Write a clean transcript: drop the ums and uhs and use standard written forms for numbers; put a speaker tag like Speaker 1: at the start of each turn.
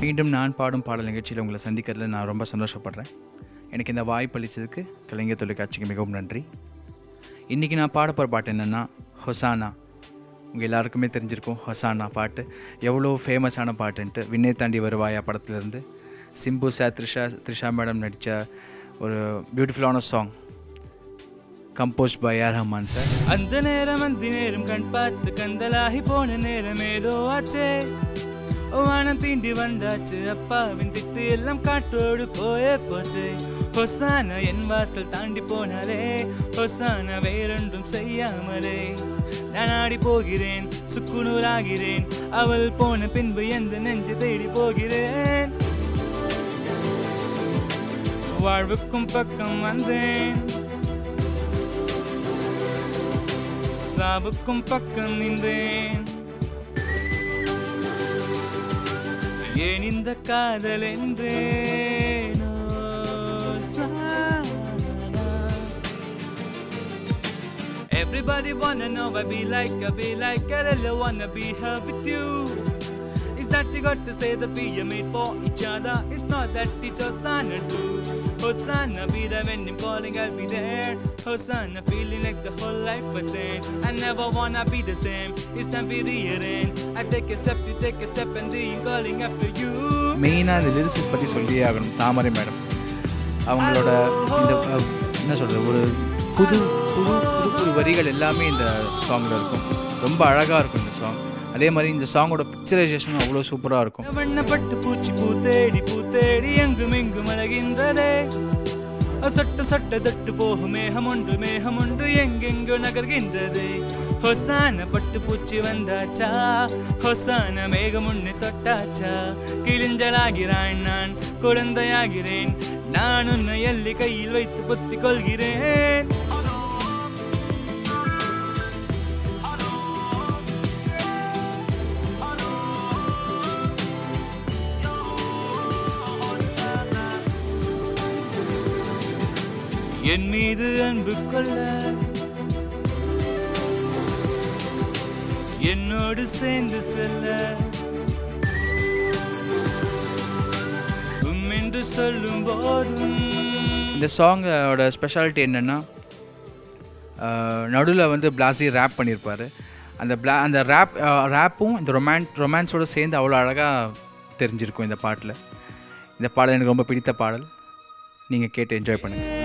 Speaker 1: மீண்டும் நான் பாடும் பாடல் நிகழ்ச்சியில் உங்களை சந்திக்கிறதுல நான் ரொம்ப சந்தோஷப்படுறேன். எனக்கு இந்த வாய்ப்பு அளித்ததுக்கு கலைஞர் தொலைக்காட்சிக்கு மிகவும் நன்றி. இன்றைக்கி நான் பாட போகிற பாட்டு என்னென்னா ஹொசானா. உங்கள் எல்லாருக்குமே தெரிஞ்சிருக்கும் ஹொசானா பாட்டு எவ்வளோ ஃபேமஸான பாட்டுன்ட்டு. விண்ணை தாண்டி வருவாயா படத்துலேருந்து சிம்பு சார் த்ரிஷா மேடம் நடித்த ஒரு பியூட்டிஃபுல்லான song compose by AR Rahman sir.
Speaker 2: அந்த நேரம் கண் பார்த்து கந்தலாகி போன நேரம் ஏதோ ஆச்சே, வானம் தீண்டி வந்தாச்சு, அப்பாவின் திட்டு எல்லாம் காற்றோடு போயே போச்சு. ஹொசானா என் வாசல் தாண்டி போனாலே, ஹொசானா வேறொன்றும் செய்யாமலே நான் ஆடி போகிறேன், சுக்குநூறாகிறேன், அவள் போன பின்பு எந்த நெஞ்சு தேடி போகிறேன். வாழ்வுக்கும் பக்கம் வந்தேன், சாவுக்கும் பக்கம் நின்றேன். ஏன் இந்த காதல் என்றேன் Everybody wanna know I be like, I really wanna be here with you. Is that you got to say that we are made for each other? It's not that it's Hosanna too. Hosanna be there when I'm calling, I'll be there. Hosanna feeling like the whole life a change. I never wanna be the same. It's time we rearrange. I take a step, you take a step, and I'm calling after you.
Speaker 1: மெயினாக இந்த lyrics பற்றி சொல்லியே ஆகணும். தாமரை madam அவங்களோட இந்த என்ன சொல்கிறது, ஒரு புது புது புது புது வரிகள் எல்லாமே இந்த சாங்கில் இருக்கும். ரொம்ப அழகாக இருக்கும் இந்த சாங். அதே மாதிரி இந்த சாங்கோட பிக்சரைசேஷனும் அவ்வளோ சூப்பராக இருக்கும்.
Speaker 2: வண்ணப்பட்டு பூச்சி பூத்தேடி எங்கும் எங்கும் அழகின்றதே, சட்ட சட்ட தட்டு போகும் மேகம் ஒன்று எங்கெங்கோ நகர்கின்றது. ஹொசானா பட்டு பூச்சி வந்தாச்சா, ஹொசானா மேகம் ஒன்று தொட்டாச்சா, கிழிஞ்சலாகிறான் நான் குழந்தையாகிறேன், நான் உன்னை எள்ளி கையில் வைத்து பொத்திக் கொள்கிறேன். என் மீது அன்பு கொள்ள, என்னோடு சேர்ந்து செல்ல, என்று சொல்லும் போதும்.
Speaker 1: இந்த சாங்கோட ஸ்பெஷாலிட்டி என்னென்னா, நடுவில் வந்து பிளாஸி ரேப் பண்ணியிருப்பார். அந்த ரேப்பும் இந்த ரொமான்ஸோடு சேர்ந்து அவ்வளோ அழகாக தெரிஞ்சிருக்கும் இந்த பாட்டில். இந்த பாடல் எனக்கு ரொம்ப பிடித்த பாடல். நீங்கள் கேட்டு என்ஜாய் பண்ணுங்கள்.